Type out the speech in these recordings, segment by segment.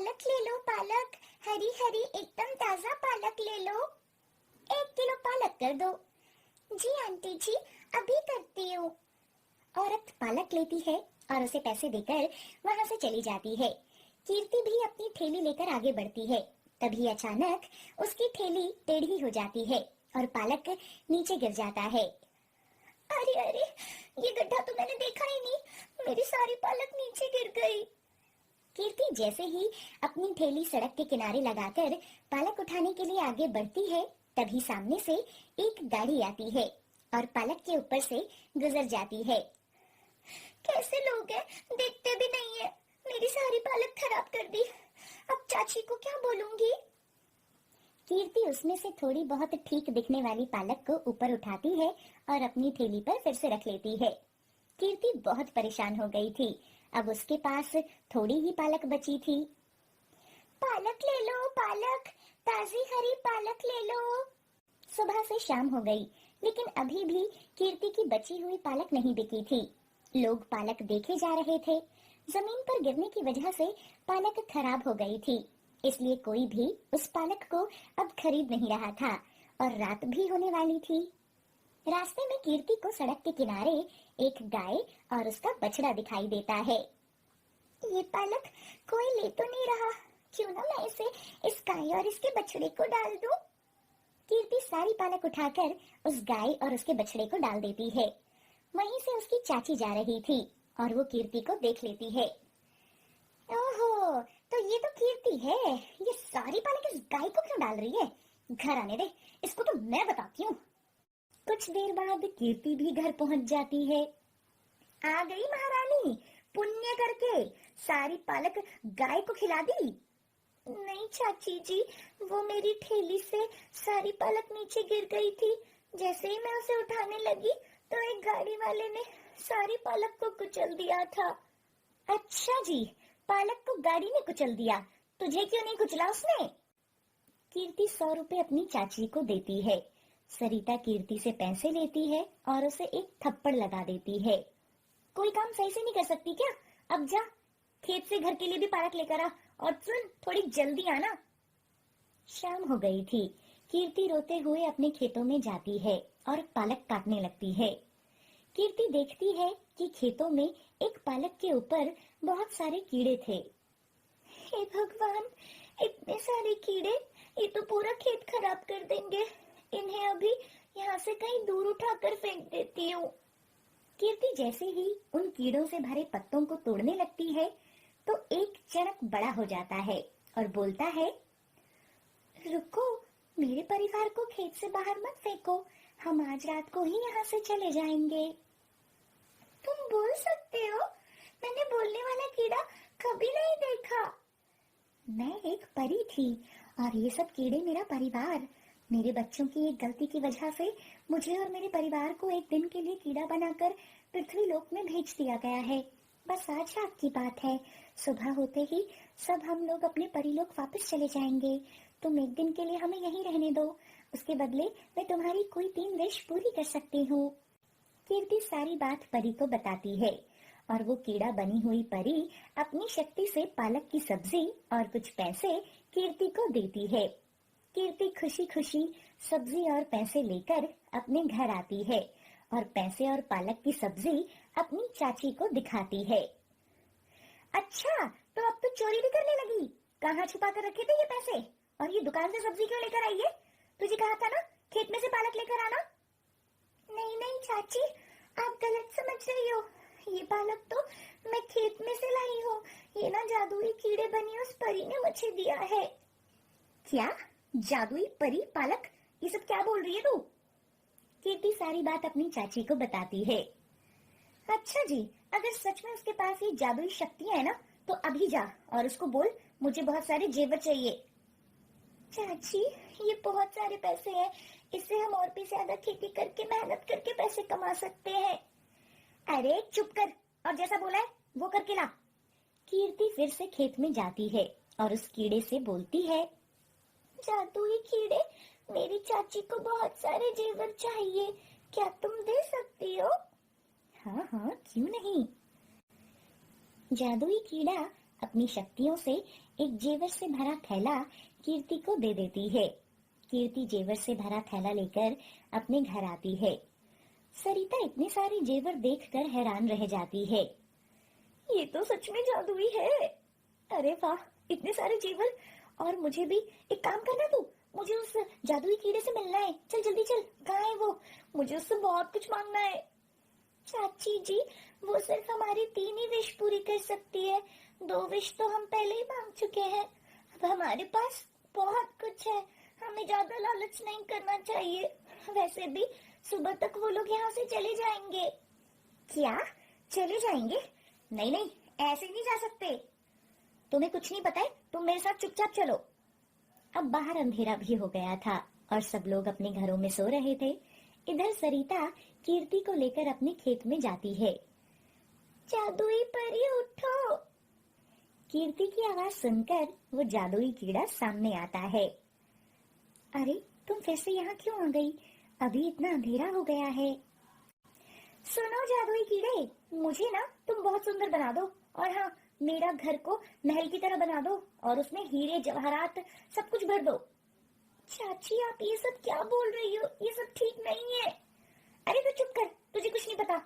पालक ले लो पालक, हरी हरी एकदम ताजा पालक ले लो। 1 किलो पालक कर दो। जी आंटी जी, अभी करती हूँ। औरत पालक लेती है और उसे पैसे देकर वहां से चली जाती है। कीर्ति भी अपनी थैली लेकर आगे बढ़ती है। तभी अचानक उसकी थैली टेढ़ी हो जाती है और पालक नीचे गिर जाता है। अरे अरे, ये गड्ढा तो मैंने देखा ही नहीं, मेरी सारी पालक नीचे गिर गई। कीर्ति जैसे ही अपनी थैली सड़क के किनारे लगाकर पालक उठाने के लिए आगे बढ़ती है, तभी सामने से एक गाड़ी आती है और पालक के ऊपर से गुजर जाती है। कैसे लोग हैं, देखते भी नहीं है, मेरी सारी पालक खराब कर दी। अब चाची को क्या बोलूंगी। कीर्ति उसमें से थोड़ी बहुत ठीक दिखने वाली पालक को ऊपर उठाती है और अपनी थैली पर फिर से रख लेती है। कीर्ति बहुत परेशान हो गई थी। अब उसके पास थोड़ी ही पालक बची थी। पालक ले लो पालक, ताजी हरी पालक ले लो। सुबह से शाम हो गई, लेकिन अभी भी कीर्ति की बची हुई पालक नहीं बिकी थी। लोग पालक देखे जा रहे थे। जमीन पर गिरने की वजह से पालक खराब हो गई थी, इसलिए कोई भी उस पालक को अब खरीद नहीं रहा था और रात भी होने वाली थी। रास्ते में कीर्ति को सड़क के किनारे एक गाय और उसका बछड़ा दिखाई देता है। ये पालक कोई ले तो नहीं रहा, क्यों ना मैं इसे इस गाय और इसके बछड़े को डाल दूं। कीर्ति सारी पालक उठाकर उस गाय और उसके बछड़े को डाल देती है। वहीं से उसकी चाची जा रही थी और वो कीर्ति को देख लेती है। ओहो, तो ये तो कीर्ति है, ये सारी पालक इस गाय को क्यों डाल रही है? घर आने दे, इसको तो मैं बताती हूँ। कुछ देर बाद कीर्ति भी घर पहुंच जाती है। आ गई महारानी, पुण्य करके सारी पालक गाय को खिला दी। नहीं चाची जी, वो मेरी थैली से सारी पालक नीचे गिर गई थी। जैसे ही मैं उसे उठाने लगी तो एक गाड़ी वाले ने सारी पालक को कुचल दिया था। अच्छा जी, पालक को गाड़ी ने कुचल दिया, तुझे क्यों नहीं कुचला उसने? कीर्ति 100 रुपए अपनी चाची को देती है। सरिता कीर्ति से पैसे लेती है और उसे एक थप्पड़ लगा देती है। कोई काम सही से नहीं कर सकती क्या? अब जा, खेत से घर के लिए भी पालक लेकर आ, और सुन, थोड़ी जल्दी आना। शाम हो गई थी। कीर्ति रोते हुए अपने खेतों में जाती है और पालक काटने लगती है। कीर्ति देखती है कि खेतों में एक पालक के ऊपर बहुत सारे कीड़े थे। हे भगवान, इतने सारे कीड़े, ये तो पूरा खेत खराब कर देंगे। इन्हें अभी यहाँ से कहीं दूर उठाकर फेंक देती हूँ। कीर्ति जैसे ही उन कीड़ों से भरे पत्तों को तोड़ने लगती है तो एक चणक बड़ा हो जाता है और बोलता है, रुको, मेरे परिवार को खेत से बाहर मत फेंको, हम आज रात को ही यहाँ से चले जाएंगे। तुम बोल सकते हो? मैंने बोलने वाला कीड़ा कभी नहीं देखा। मैं एक परी थी और ये सब कीड़े मेरा परिवार। मेरे बच्चों की एक गलती की वजह से मुझे और मेरे परिवार को एक दिन के लिए कीड़ा बनाकर पृथ्वी लोक में भेज दिया गया है। बस आज रात की बात है, सुबह होते ही सब हम लोग अपने परिलोक वापस चले जाएंगे। तुम एक दिन के लिए हमें यहीं रहने दो, उसके बदले मैं तुम्हारी कोई 3 विश पूरी कर सकती हूँ। कीर्ति सारी बात परी को बताती है और वो कीड़ा बनी हुई परी अपनी शक्ति से पालक की सब्जी और कुछ पैसे कीर्ति को देती है। कीर्ति खुशी खुशी सब्जी और पैसे लेकर अपने घर आती है और पैसे और पालक की सब्जी अपनी चाची को दिखाती है। अच्छा, तो अब तो चोरी भी करने लगी? कहाँ छुपा कर रखे थे ये पैसे? और ये दुकान से सब्जी क्यों लेकर आई है? तुझे कहा था ना खेत में से पालक लेकर आना। नहीं नहीं चाची, आप गलत समझ रही हो। ये पालक तो मैं खेत में से लाई हूँ। ये ना जादुई कीड़े बनी उस परी ने मुझे दिया है। क्या? जादुई परी पालक? ये सब क्या बोल रही है तू? कीर्ति सारी बात अपनी चाची को बताती है। अच्छा जी, अगर सच में उसके पास ये जादुई शक्तियां है ना, तो अभी जा और उसको बोल मुझे बहुत सारे जेवर चाहिए। चाची, ये बहुत सारे पैसे हैं, इससे हम और भी ज्यादा खेती करके मेहनत करके पैसे कमा सकते हैं। अरे चुप कर, और जैसा बोला है वो करके ला। कीर्ति फिर से खेत में जाती है और उस कीड़े से बोलती है, जादुई कीड़े, मेरी चाची को बहुत सारे जेवर चाहिए, क्या तुम दे सकती हो? हाँ हाँ, क्यों नहीं। जादुई कीड़ा अपनी शक्तियों से एक जेवर से भरा थैला कीर्ति को दे देती है। कीर्ति जेवर से भरा थैला लेकर अपने घर आती है। सरिता इतने सारे जेवर देखकर हैरान रह जाती है। ये तो सच में जादुई है। अरे वाह, इतने सारे जेवर। और मुझे भी एक काम करना तू, मुझे उस जादुई कीड़े से मिलना है। चल जल्दी चल, कहाँ है वो? मुझे उससे बहुत कुछ मांगना है। चाची जी, वो सिर्फ हमारी 3 ही विश पूरी कर सकती है। 2 विश तो हम पहले ही मांग चुके हैं। अब हमारे पास बहुत कुछ है, हमें ज्यादा लालच नहीं करना चाहिए। वैसे भी सुबह तक वो लोग यहाँ से चले जाएंगे। क्या? चले जाएंगे? नहीं नहीं, ऐसे नहीं जा सकते। तुम्हें कुछ नहीं पता है, तुम मेरे साथ चुपचाप चलो। अब बाहर अंधेरा भी हो गया था और सब लोग अपने घरों में सो रहे थे। इधर सरिता कीर्ति को लेकर अपने खेत में जाती है। जादुई परी उठो। कीर्ति की आवाज सुनकर वो जादुई कीड़ा सामने आता है। अरे, तुम फिर से यहाँ क्यों आ गई? अभी इतना अंधेरा हो गया है। सुनो जादुई कीड़े, मुझे ना तुम बहुत सुंदर बना दो, और हाँ, मेरा घर को महल की तरह बना दो और उसमें हीरे जवाहरात सब कुछ भर दो। चाची, आप ये सब क्या बोल रही हो? ये सब ठीक नहीं है। अरे तू चुप कर, तुझे कुछ नहीं पता।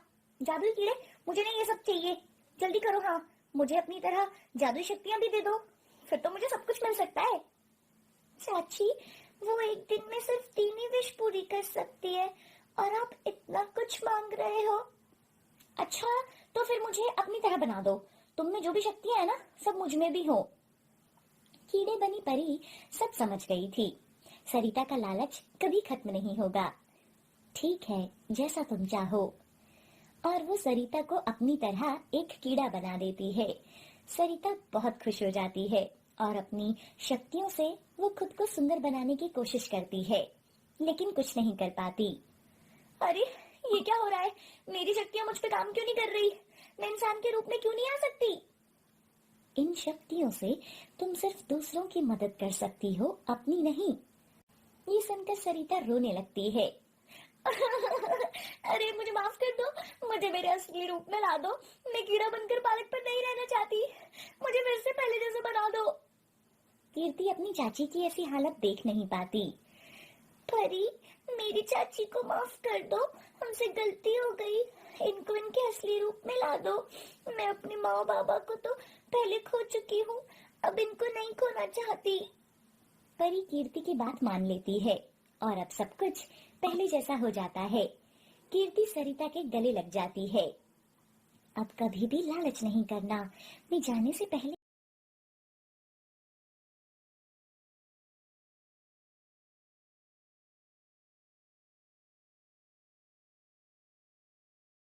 जादुई कीड़े, मुझे नहीं ये सब चाहिए। जल्दी करो, हाँ, मुझे अपनी तरह जादुई शक्तियां भी दे दो, फिर तो मुझे सब कुछ मिल सकता है। चाची, वो एक दिन में सिर्फ 3 ही विश पूरी कर सकती है और आप इतना कुछ मांग रहे हो। अच्छा, तो फिर मुझे अपनी तरह बना दो। तुम में जो भी शक्तियां है ना, सब मुझ में भी हो। कीड़े बनी परी सब समझ गई थी। सरिता का लालच कभी खत्म नहीं होगा। ठीक है, जैसा तुम चाहो। और वो सरिता को अपनी तरह एक कीड़ा बना देती है। सरिता बहुत खुश हो जाती है और अपनी शक्तियों से वो खुद को सुंदर बनाने की कोशिश करती है, लेकिन कुछ नहीं कर पाती। अरे, ये क्या हो रहा है? मेरी शक्तियां मुझ पे काम क्यों नहीं कर रही? मैं इंसान के रूप में क्यों नहीं आ सकती? इन शक्तियों से तुम सिर्फ दूसरों की मदद कर सकती हो, अपनी नहीं। ये सुनकर सरिता रोने लगती है। अरे, मुझे माफ कर दो, मुझे मेरे असली रूप में ला दो। मैं कीड़ा बनकर पालक पर नहीं रहना चाहती, मुझे फिर से पहले जैसे बना दो। कीर्ति अपनी चाची की ऐसी हालत देख नहीं पाती। परी, मेरी चाची को माफ कर दो, हमसे गलती हो गई। इनको इनके असली रूप में ला दो। मैं अपने माँ बाबा को तो पहले खो चुकी हूँ, अब इनको नहीं खोना चाहती। परी कीर्ति की बात मान लेती है और अब सब कुछ पहले जैसा हो जाता है। कीर्ति सरिता के गले लग जाती है। अब कभी भी लालच नहीं करना। मैं जाने से पहले